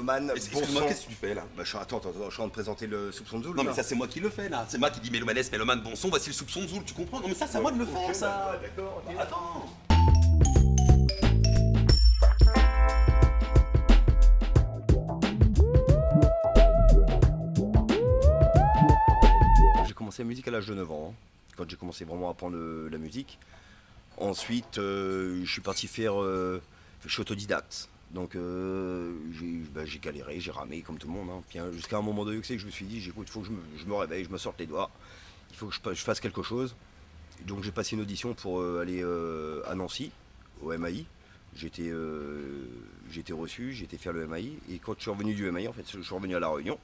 mélomane, bon Excuse-moi, sang. qu'est-ce que tu fais là? Bah, attends, je suis en train de présenter le soupçon de Zoul. Non mais là. ça c'est moi qui le fais là, c'est moi qui dis mélomanès, mélomane, bon son, voici le soupçon de Zoul, tu comprends? Non mais ça c'est à moi de le faire ça. Ouais, d'accord, ok. Bah, attends. J'ai commencé la musique à l'âge de 9 ans, hein, quand j'ai commencé vraiment à apprendre la musique. Ensuite, je suis parti faire. Je suis autodidacte. Donc, j'ai galéré, j'ai ramé comme tout le monde. Hein. Puis, jusqu'à un moment donné, que je me suis dit, écoute, il faut que je me réveille, je me sorte les doigts. Il faut que je fasse quelque chose. Donc, j'ai passé une audition pour aller à Nancy, au MAI. J'ai été reçu, j'ai été faire le MAI. Et quand je suis revenu du MAI, en fait, je suis revenu à La Réunion.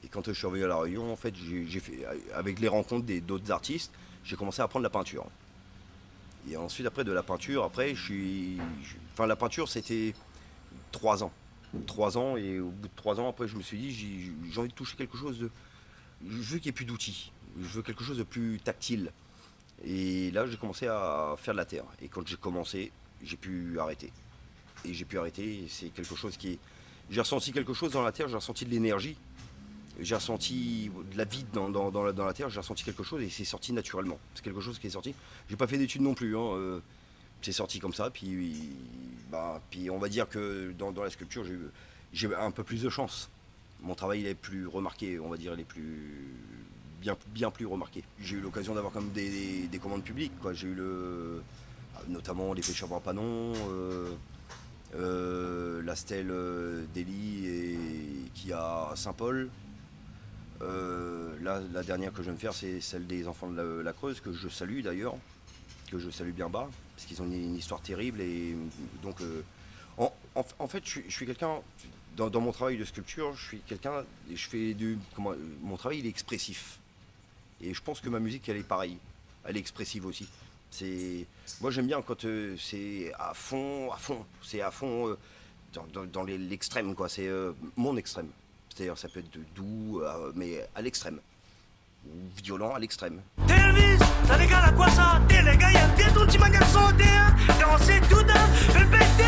Et quand je suis revenu à La Réunion, en fait, j'ai fait, avec les rencontres d'autres artistes, j'ai commencé à apprendre la peinture. Et ensuite, après, de la peinture, après, enfin, la peinture, c'était 3 ans. 3 ans, et au bout de 3 ans, après, je me suis dit, j'ai envie de toucher quelque chose de. Je veux qu'il n'y ait plus d'outils. Je veux quelque chose de plus tactile. Et là, j'ai commencé à faire de la terre. Et quand j'ai commencé, j'ai pu arrêter. Et j'ai pu arrêter, et c'est quelque chose qui est. J'ai ressenti quelque chose dans la terre, j'ai ressenti de l'énergie. J'ai ressenti de la vie dans la terre, j'ai ressenti quelque chose et c'est sorti naturellement. C'est quelque chose qui est sorti. J'ai pas fait d'études non plus, hein. C'est sorti comme ça. Puis on va dire que dans la sculpture, j'ai un peu plus de chance. Mon travail il est plus remarqué, on va dire, il est plus bien plus remarqué. J'ai eu l'occasion d'avoir comme des commandes publiques, quoi. J'ai eu notamment les pêcheurs Brapanon, la stèle d'Élie qui a à Saint-Paul. Là, la dernière que je viens de faire, c'est celle des enfants de la Creuse, que je salue d'ailleurs, que je salue bien bas, parce qu'ils ont une histoire terrible. Et donc, en fait, je suis quelqu'un, dans mon travail de sculpture, je suis quelqu'un, et mon travail il est expressif. Et je pense que ma musique, elle est pareille, elle est expressive aussi. Moi j'aime bien quand c'est à fond, c'est à fond dans l'extrême, quoi, c'est mon extrême. C'est-à-dire ça peut être doux, mais à l'extrême. Ou violent à l'extrême. Elvis, ça régale à quoi ça? T'es les gars, y'a bien ton petit magasin sauté, hein? Danser tout d'un, fais le péter!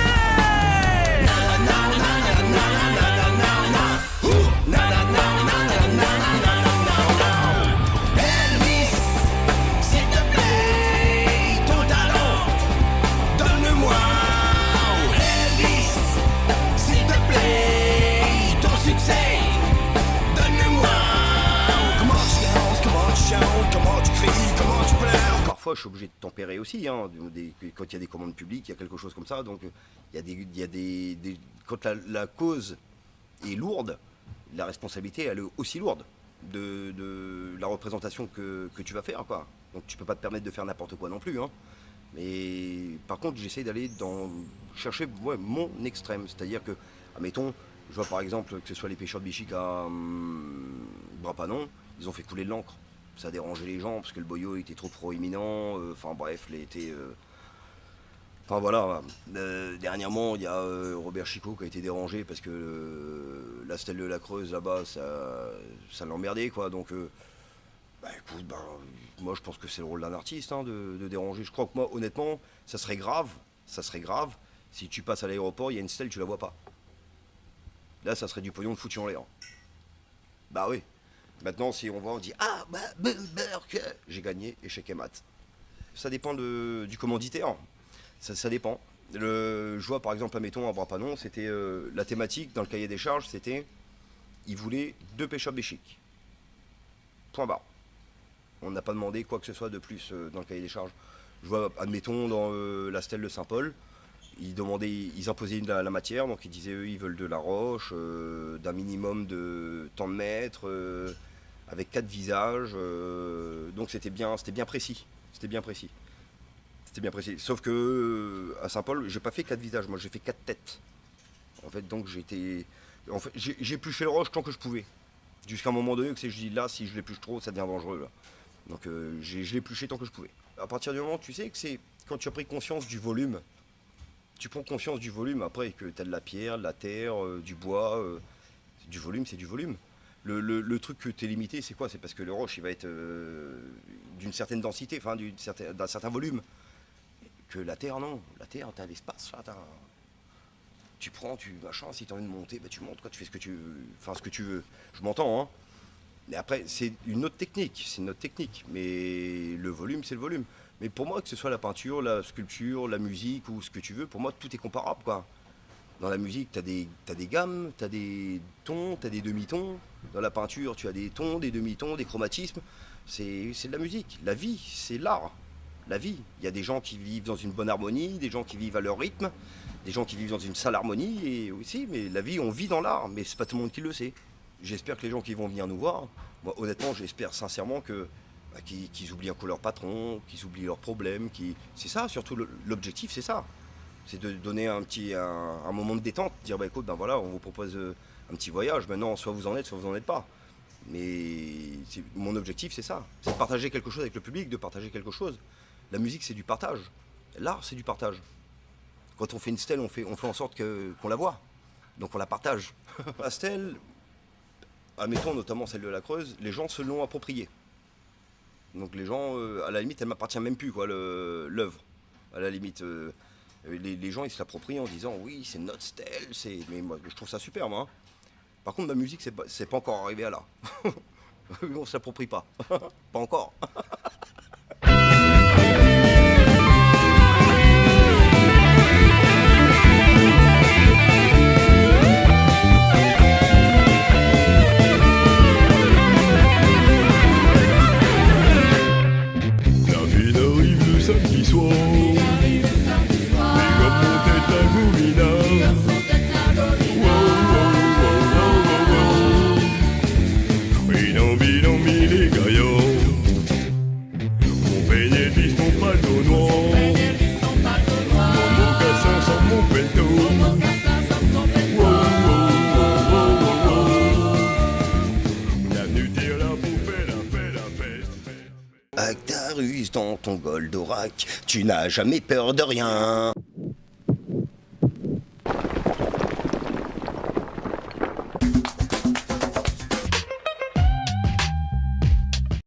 Elvis, s'il te plaît, ton talent, donne-moi. Elvis, s'il te plaît, ton succès, donne-moi. Comment tu danses, comment tu chantes, comment tu cries, comment tu pleures. Parfois, je suis obligé de tempérer aussi, hein, quand il y a des commandes publiques, il y a quelque chose comme ça. Donc, quand la cause est lourde, la responsabilité, elle est aussi lourde de la représentation que tu vas faire, quoi. Donc, tu peux pas te permettre de faire n'importe quoi non plus, hein. Mais par contre, j'essaie d'aller chercher mon extrême. C'est-à-dire que, admettons, je vois par exemple que ce soit les pêcheurs de bichic à Brapanon, ils ont fait couler de l'encre. Ça a dérangé les gens parce que le boyau était trop proéminent. Enfin bref, enfin voilà. Dernièrement, il y a Robert Chicot qui a été dérangé parce que la stèle de la Creuse là-bas, ça l'emmerdait, quoi. Donc, écoute, moi je pense que c'est le rôle d'un artiste, hein, de déranger. Je crois que moi, honnêtement, ça serait grave. Si tu passes à l'aéroport, il y a une stèle, tu la vois pas. Là, ça serait du pognon de foutu en l'air. Bah oui. Maintenant, si on va, on dit ah j'ai gagné, échec et mat. Ça dépend du commanditaire. Ça dépend. Je vois par exemple, admettons à Brapanon, c'était la thématique dans le cahier des charges, c'était ils voulaient 2 pêcheurs béchiques. Point barre. On n'a pas demandé quoi que ce soit de plus dans le cahier des charges. Je vois, admettons, dans la stèle de Saint-Paul, ils imposaient la matière, donc ils disaient eux ils veulent de la roche, d'un minimum de tant de mètres, avec 4 visages, donc c'était bien précis. Sauf que à Saint-Paul, j'ai pas fait 4 visages, moi j'ai fait 4 têtes. En fait, donc j'ai épluché le roche tant que je pouvais. Jusqu'à un moment donné, je dis là, si je l'épluche trop, ça devient dangereux là. Donc je l'ai épluché tant que je pouvais. À partir du moment, tu sais que c'est quand tu as pris conscience du volume. Tu prends conscience du volume après que tu as de la pierre, de la terre, du bois. Du volume, c'est du volume. Le truc que tu es limité, c'est quoi? C'est parce que le roche, il va être d'une certaine densité, enfin d'un certain volume. Que la terre, non. La terre, tu as l'espace, là, tu prends, machin, si tu as envie de monter, tu montes, quoi, tu fais ce que tu veux, enfin ce que tu veux. Je m'entends, hein. Mais après, c'est une autre technique, mais le volume, c'est le volume. Mais pour moi, que ce soit la peinture, la sculpture, la musique ou ce que tu veux, pour moi, tout est comparable, quoi. Dans la musique, t'as des gammes, t'as des tons, t'as des demi-tons. Dans la peinture, tu as des tons, des demi-tons, des chromatismes. C'est de la musique. La vie, c'est l'art. La vie. Il y a des gens qui vivent dans une bonne harmonie, des gens qui vivent à leur rythme, des gens qui vivent dans une sale harmonie. Et aussi, mais la vie, on vit dans l'art. Mais c'est pas tout le monde qui le sait. J'espère que les gens qui vont venir nous voir, moi, honnêtement, j'espère sincèrement qu'ils oublient un coup leur patron, qu'ils oublient leurs problèmes. C'est ça, surtout l'objectif, c'est ça. C'est de donner un moment de détente, dire écoute, voilà, on vous propose un petit voyage, maintenant soit vous en êtes, soit vous en êtes pas. Mais mon objectif, c'est ça, c'est de partager quelque chose avec le public, de partager quelque chose. La musique, c'est du partage. L'art, c'est du partage. Quand on fait une stèle, on fait en sorte qu'on la voit. Donc on la partage. La stèle, admettons notamment celle de la Creuse, les gens se l'ont appropriée. Donc les gens, à la limite, elle m'appartient même plus, quoi, l'œuvre. À la limite... les gens ils se l'approprient en disant oui c'est notre stèle, mais moi je trouve ça super moi. Par contre ma musique c'est pas encore arrivé à là. On se l'approprie pas. Pas encore. La vie arrive le samedi soir. Avec ta ruse dans ton Goldorak, tu n'as jamais peur de rien.